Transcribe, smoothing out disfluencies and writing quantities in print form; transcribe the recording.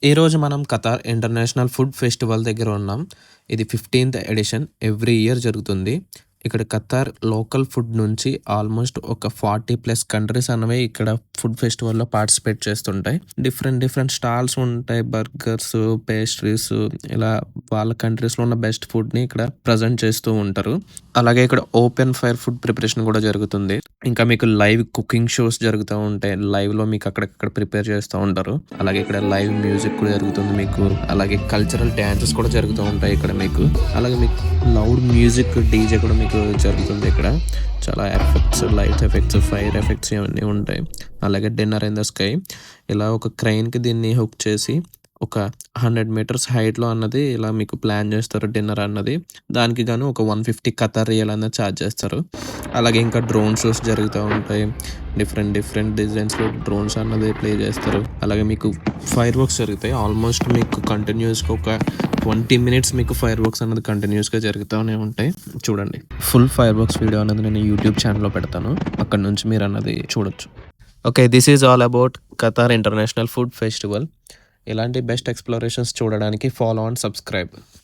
ఈరోజు మనం Qatar international food festival దగ్గర ఉన్నాం. ఇది 15థ్ ఎడిషన్ ఎవ్రీ ఇయర్ జరుగుతుంది. ఇక్కడ ఖతార్ లోకల్ ఫుడ్ నుంచి ఆల్మోస్ట్ ఒక 40+ కంట్రీస్ అనేవి ఇక్కడ ఫుడ్ ఫెస్టివల్‌లో పార్టిసిపేట్ చేస్తుంటాయి. డిఫరెంట్ డిఫరెంట్ స్టాల్స్ ఉంటాయి. బర్గర్స్, పేస్ట్రీస్ ఇలా వాళ్ళ కంట్రీస్‌లో ఉన్న బెస్ట్ ఫుడ్‌ని ఇక్కడ ప్రజెంట్ చేస్తూ ఉంటారు. అలాగే ఇక్కడ ఓపెన్ ఫైర్ ఫుడ్ ప్రిపరేషన్ కూడా జరుగుతుంది. ఇంకా మీకు లైవ్ కుకింగ్ షోస్ జరుగుతూ ఉంటాయి. లైవ్‌లో మీకు అక్కడక్కడ ప్రిపేర్ చేస్తూ ఉంటారు. అలాగే ఇక్కడ లైవ్ మ్యూజిక్ కూడా జరుగుతుంది మీకు. అలాగే కల్చరల్ డాన్సెస్ కూడా జరుగుతూ ఉంటాయి ఇక్కడ మీకు. అలాగే మీకు లౌడ్ మ్యూజిక్ డీజే కూడా మీకు జరుగుతుంది ఇక్కడ. చాలా effects, light effects, fire effects ఇవన్నీ ఉంటాయి. అలాగే డిన్నర్ ఇన్ ద స్కై ఇలా ఒక క్రెయిన్‌కి దీన్ని హుక్ చేసి ఒక 100 మీటర్స్ హైట్‌లో అన్నది ఇలా మీకు ప్లాన్ చేస్తారు డిన్నర్ అన్నది. దానికి గాను ఒక 150 ఖతార్ రియల్ అనేది చార్జ్ చేస్తారు. అలాగే ఇంకా డ్రోన్ షోస్ జరుగుతూ ఉంటాయి. డిఫరెంట్ డిఫరెంట్ డిజైన్స్‌లో డ్రోన్స్ అన్నది ప్లే చేస్తారు. అలాగే మీకు ఫైర్ వర్క్స్ జరుగుతాయి. ఆల్మోస్ట్ మీకు కంటిన్యూయస్‌గా ఒక 20 మినిట్స్ మీకు ఫైర్ వర్క్స్ అన్నది కంటిన్యూయస్‌గా జరుగుతూనే ఉంటాయి. చూడండి. ఫుల్ ఫైర్ వర్క్స్ వీడియో అనేది నేను యూట్యూబ్ ఛానల్‌లో పెడతాను. అక్కడి నుంచి మీరు అన్నది చూడొచ్చు. Okay. This is all about Qatar international food festival. ఇలాంటి బెస్ట్ ఎక్స్‌ప్లోరేషన్స్ చూడడానికి ఫాలో అండ్ సబ్స్క్రైబ్.